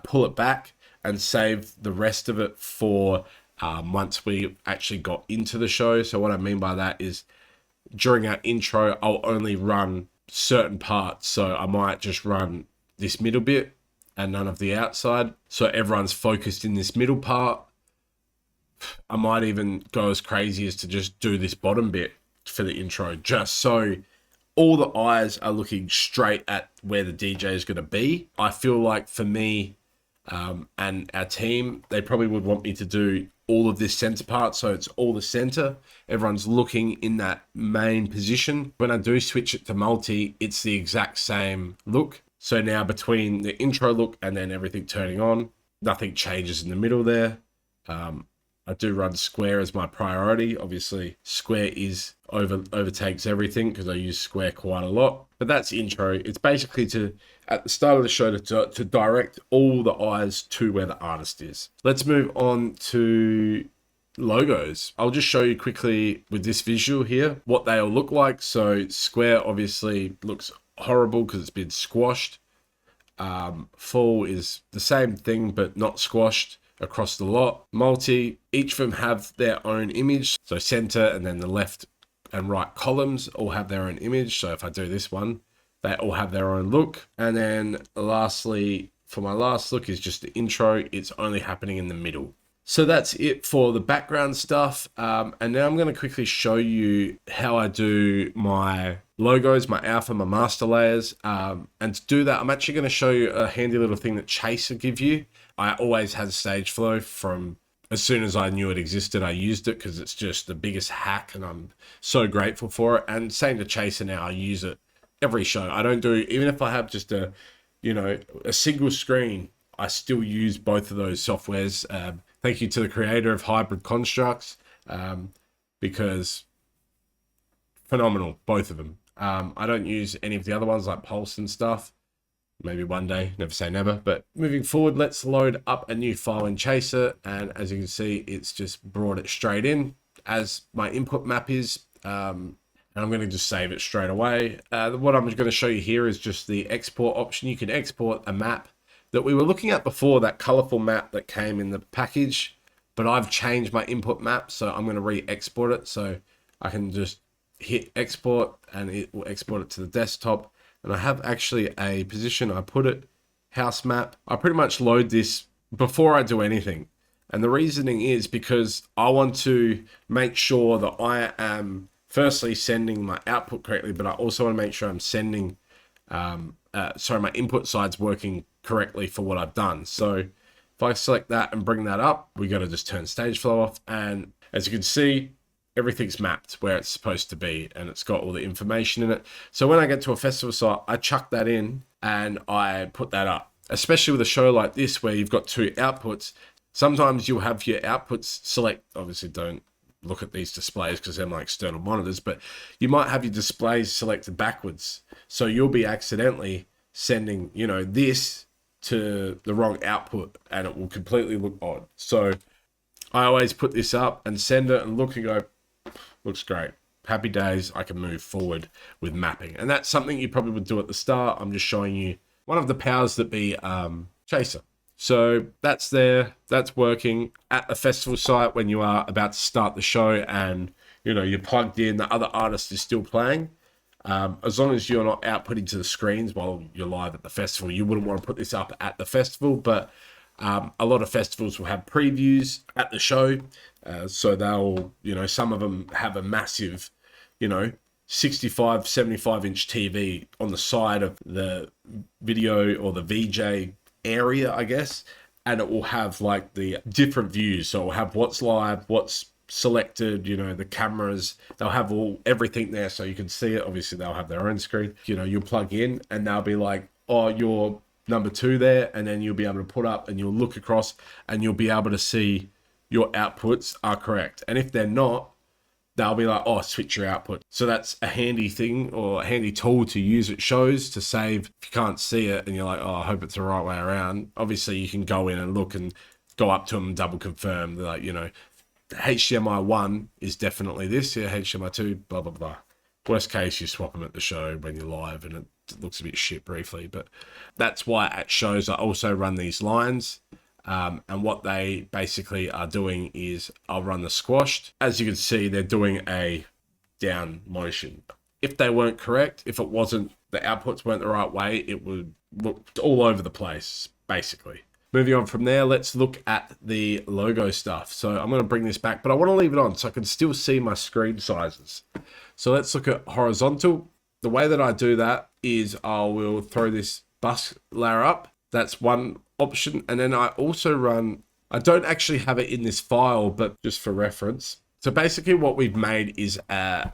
pull it back and save the rest of it for once we actually got into the show. So what I mean by that is during our intro, I'll only run certain parts. So I might just run this middle bit and none of the outside. So everyone's focused in this middle part. I might even go as crazy as to just do this bottom bit for the intro, just so all the eyes are looking straight at where the DJ is going to be. I feel like for me and our team, they probably would want me to do all of this center part, so it's all the center. Everyone's looking in that main position. When I do switch it to multi, it's the exact same look. So now between the intro look and then everything turning on, nothing changes in the middle there. I do run square as my priority. Obviously, square overtakes everything because I use square quite a lot. But that's intro. It's basically at the start of the show to direct all the eyes to where the artist is. Let's move on to logos. I'll just show you quickly with this visual here what they all look like. So square obviously looks horrible because it's been squashed. Full is the same thing but not squashed across the lot. Multi, each of them have their own image. So center and then the left and right columns all have their own image. So if I do this one, they all have their own look. And then lastly, for my last look is just the intro. It's only happening in the middle. So that's it for the background stuff. And now I'm going to quickly show you how I do my logos, my alpha, my master layers. And to do that, I'm actually going to show you a handy little thing that Chase will give you. I always had StageFlow from as soon as I knew it existed. I used it because it's just the biggest hack and I'm so grateful for it. And same to Chaser now, I use it every show. I don't do, even if I have just a single screen, I still use both of those softwares. Thank you to the creator of Hybrid Constructs because phenomenal, both of them. I don't use any of the other ones like Pulse and stuff. Maybe one day, never say never. But moving forward, let's load up a new file in Chaser. And as you can see, it's just brought it straight in as my input map is. And I'm going to just save it straight away. What I'm going to show you here is just the export option. You can export a map that we were looking at before, that colorful map that came in the package. But I've changed my input map, so I'm going to re-export it. So I can just hit export and it will export it to the desktop. And I have actually a position, I put it, house map. I pretty much load this before I do anything. And the reasoning is because I want to make sure that I am firstly sending my output correctly, but I also want to make sure I'm sending, my input side's working correctly for what I've done. So if I select that and bring that up, we got to just turn StageFlow off. And as you can see, everything's mapped where it's supposed to be, and it's got all the information in it. So when I get to a festival site, I chuck that in and I put that up. Especially with a show like this where you've got two outputs, sometimes you'll have your outputs select, obviously don't look at these displays because they're my external monitors, but you might have your displays selected backwards. So you'll be accidentally sending, this to the wrong output, and it will completely look odd. So I always put this up and send it and look and go, looks great. Happy days, I can move forward with mapping. And that's something you probably would do at the start. I'm just showing you one of the powers that be chaser. So that's there, that's working at a festival site when you are about to start the show and you're plugged in, the other artist is still playing. As long as you're not outputting to the screens while you're live at the festival, you wouldn't want to put this up at the festival, but a lot of festivals will have previews at the show. So they'll, some of them have a massive, 65, 75 inch TV on the side of the video or the VJ area, I guess. And it will have like the different views. So it'll have what's live, what's selected, the cameras, they'll have everything there so you can see it. Obviously they'll have their own screen, you'll plug in and they'll be like, oh, you're number 2 there, and then you'll be able to put up and you'll look across and you'll be able to see your outputs are correct. And if they're not, they'll be like, oh, switch your output. So that's a handy thing or a handy tool to use at shows to save if you can't see it and you're like, oh, I hope it's the right way around. Obviously you can go in and look and go up to them and double confirm. They're like, HDMI 1 is definitely this, HDMI 2, blah, blah, blah. Worst case, you swap them at the show when you're live and it looks a bit shit briefly. But that's why at shows I also run these lines. And what they basically are doing is I'll run the squashed. As you can see, they're doing a down motion. If they weren't correct, if it wasn't, the outputs weren't the right way, it would look all over the place, basically. Moving on from there, let's look at the logo stuff. So I'm going to bring this back, but I want to leave it on so I can still see my screen sizes. So let's look at horizontal. The way that I do that is I will throw this bus layer up. That's one option. And then I also run, I don't actually have it in this file, but just for reference. So basically what we've made is an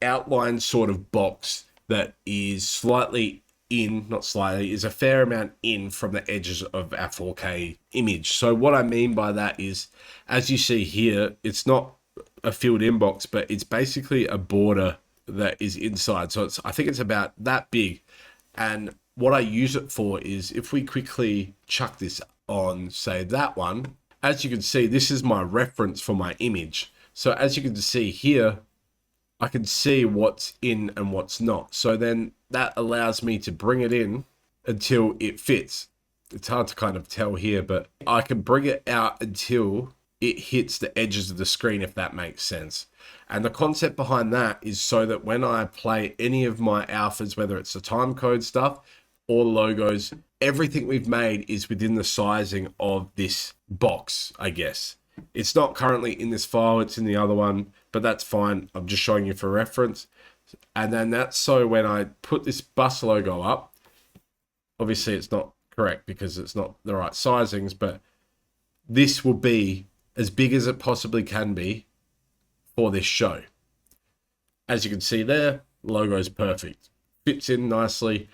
outline sort of box that is slightly in, not slightly, is a fair amount in from the edges of our 4K image. So what I mean by that is, as you see here, it's not a filled in box, but it's basically a border that is inside. So I think it's about that big. And what I use it for is if we quickly chuck this on, say that one, as you can see, this is my reference for my image. So as you can see here, I can see what's in and what's not. So then that allows me to bring it in until it fits. It's hard to kind of tell here, but I can bring it out until it hits the edges of the screen, if that makes sense. And the concept behind that is so that when I play any of my alphas, whether it's the time code stuff or logos, everything we've made is within the sizing of this box, I guess. It's not currently in this file, it's in the other one, but that's fine. I'm just showing you for reference. And then that's so when I put this bus logo up, obviously it's not correct because it's not the right sizings, but this will be as big as it possibly can be for this show. As you can see there, logo is perfect. Fits in nicely.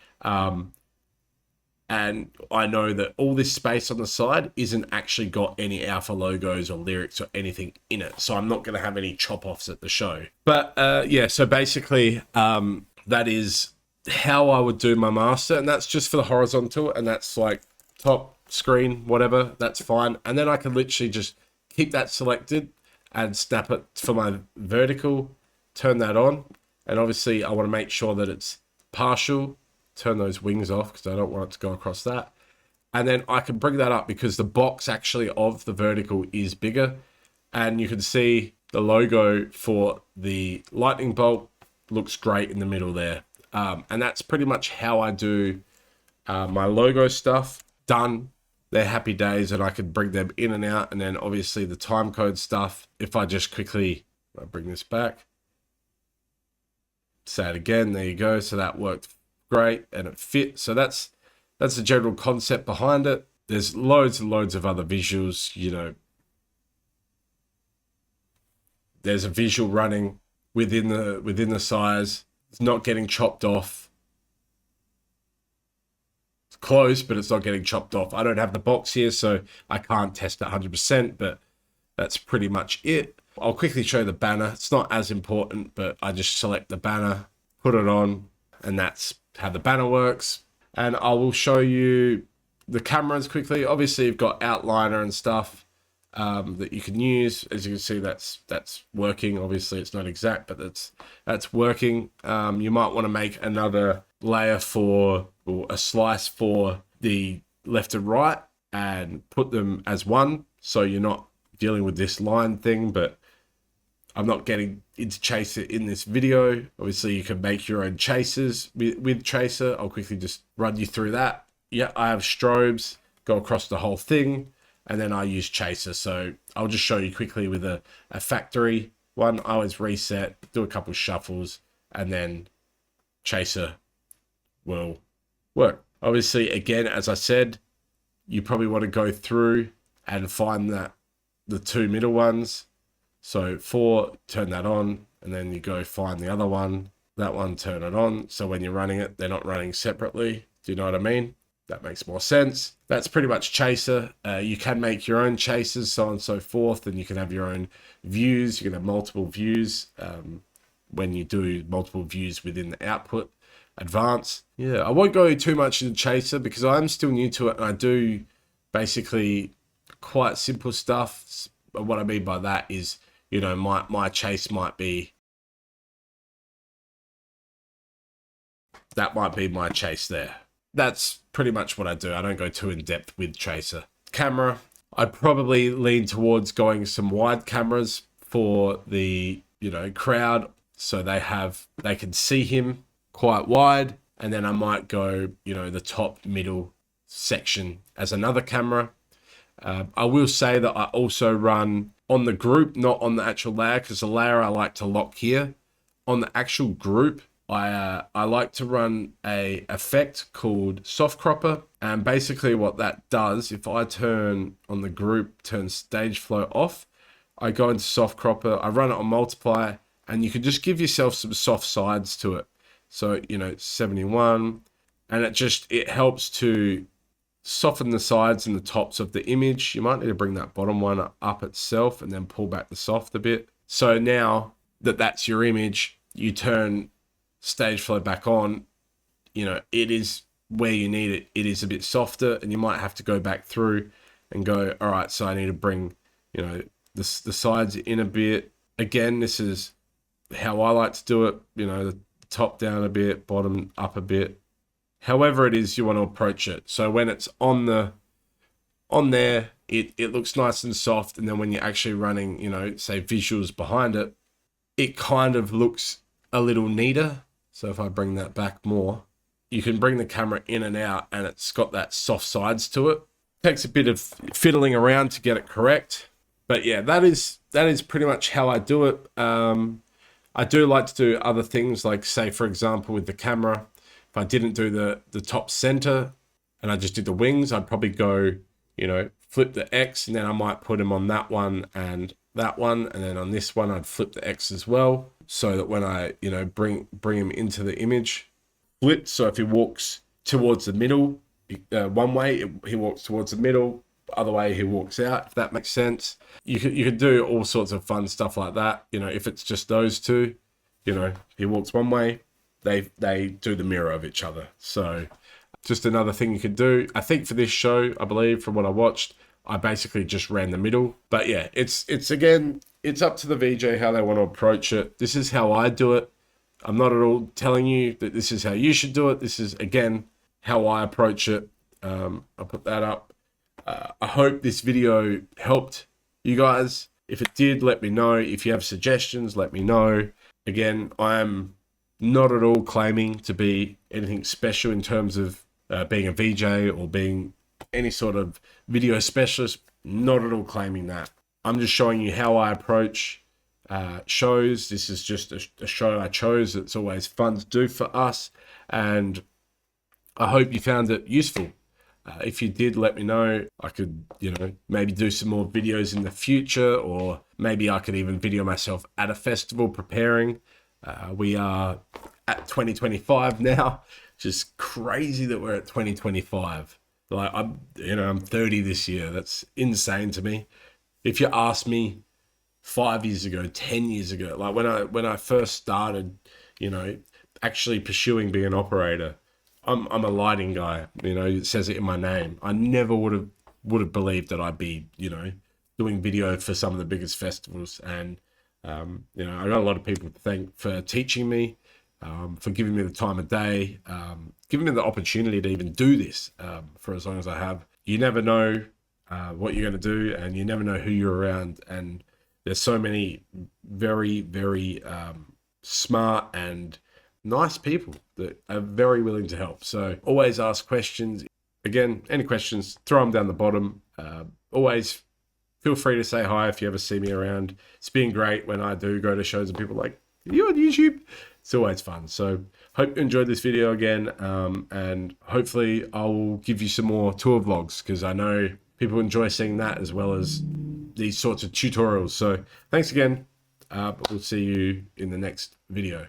And I know that all this space on the side isn't actually got any alpha logos or lyrics or anything in it. So I'm not going to have any chop-offs at the show. But yeah, so basically that is how I would do my master. And that's just for the horizontal. And that's like top screen, whatever, that's fine. And then I can literally just keep that selected and snap it for my vertical, turn that on. And obviously I want to make sure that it's partial. Turn those wings off because I don't want it to go across that. And then I can bring that up because the box actually of the vertical is bigger. And you can see the logo for the lightning bolt looks great in the middle there. And that's pretty much how I do my logo stuff. Done. they're happy days, and I could bring them in and out. And then obviously the time code stuff, if I just quickly bring this back, say it again, there you go. So that worked great and it fit. So that's the general concept behind it. There's loads and loads of other visuals, you know. There's a visual running within the size. It's not getting chopped off. It's close, but it's not getting chopped off. I don't have the box here, so I can't test it 100%, but that's pretty much it. I'll quickly show the banner. It's not as important, but I just select the banner, put it on, and that's how the banner works. And I will show you the cameras quickly. Obviously, you've got outliner and stuff that you can use. As you can see, that's working. Obviously, it's not exact, but that's working. You might want to make another layer or a slice for the left and right and put them as one, so you're not dealing with this line thing. But I'm not getting into Chaser in this video. Obviously, you can make your own chasers with Chaser. I'll quickly just run you through that. Yeah, I have strobes go across the whole thing, and then I use Chaser. So I'll just show you quickly with a factory one. I always reset, do a couple shuffles, and then Chaser will work. Obviously, again, as I said, you probably want to go through and find the two middle ones. So 4, turn that on, and then you go find the other one, that one, turn it on. So when you're running it, they're not running separately. Do you know what I mean? That makes more sense. That's pretty much Chaser. You can make your own chasers, so on and so forth, and you can have your own views. You can have multiple views when you do multiple views within the output advanced. Yeah, I won't go too much into Chaser because I'm still new to it, and I do basically quite simple stuff. What I mean by that is, you know, my chase might be, that might be my chase there. That's pretty much what I do. I don't go too in depth with Chaser. Camera, I'd probably lean towards going some wide cameras for the, you know, crowd, so they can see him quite wide. And then I might go, you know, the top middle section as another camera. I will say that I also run on the group, not on the actual layer, because the layer I like to lock here. On the actual group, I like to run a effect called soft cropper, and basically what that does, if I turn on the group, turn StageFlow off, I go into soft cropper, I run it on multiply, and you can just give yourself some soft sides to it. So, you know, 71, and it helps to soften the sides and the tops of the image. You might need to bring that bottom one up itself and then pull back the soft a bit. So now that's your image, you turn StageFlow back on, you know, it is where you need it. It is a bit softer, and you might have to go back through and go, all right, so I need to bring, you know, the sides in a bit. Again, this is how I like to do it, you know, the top down a bit, bottom up a bit. However it is you want to approach it. So when it's on there, it looks nice and soft, and then when you're actually running, you know, say visuals behind it, it kind of looks a little neater. So if I bring that back more, you can bring the camera in and out, and it's got that soft sides to it. Takes a bit of fiddling around to get it correct. But yeah, that is pretty much how I do it. I do like to do other things, like say, for example, with the camera, if I didn't do the top center and I just did the wings, I'd probably go, you know, flip the X, and then I might put him on that one and that one. And then on this one, I'd flip the X as well, so that when I, you know, bring him into the image, flip. So if he walks towards the middle, one way, he walks towards the middle, other way he walks out, if that makes sense. You could do all sorts of fun stuff like that. You know, if it's just those two, you know, he walks one way, they do the mirror of each other. So just another thing you could do. I think for this show, I believe from what I watched, I basically just ran the middle. But yeah, it's again, it's up to the VJ how they want to approach it. This is how I do it. I'm not at all telling you that this is how you should do it. This is, again, how I approach it. I'll put that up. I hope this video helped you guys. If it did, let me know. If you have suggestions, let me know. Again, I'm not at all claiming to be anything special in terms of being a VJ or being any sort of video specialist, not at all claiming that. I'm just showing you how I approach shows. This is just a show I chose. It's always fun to do for us, and I hope you found it useful. If you did, let me know. I could, maybe do some more videos in the future, or maybe I could even video myself at a festival preparing. We are at 2025 now. Just crazy that we're at 2025. Like I'm 30 this year. That's insane to me. If you asked me 5 years ago, 10 years ago, like when I first started, actually pursuing being an operator, I'm a lighting guy. It says it in my name. I never would have believed that I'd be, doing video for some of the biggest festivals. And I got a lot of people to thank for teaching me, for giving me the time of day, giving me the opportunity to even do this for as long as I have. You never know what you're going to do, and you never know who you're around. And there's so many very, very smart and nice people that are very willing to help. So always ask questions. Again, any questions, throw them down the bottom. Always feel free to say hi if you ever see me around. It's been great when I do go to shows and people are like, are you on YouTube? It's always fun. So hope you enjoyed this video again. And hopefully I'll give you some more tour vlogs, because I know people enjoy seeing that as well as these sorts of tutorials. So thanks again. We'll see you in the next video.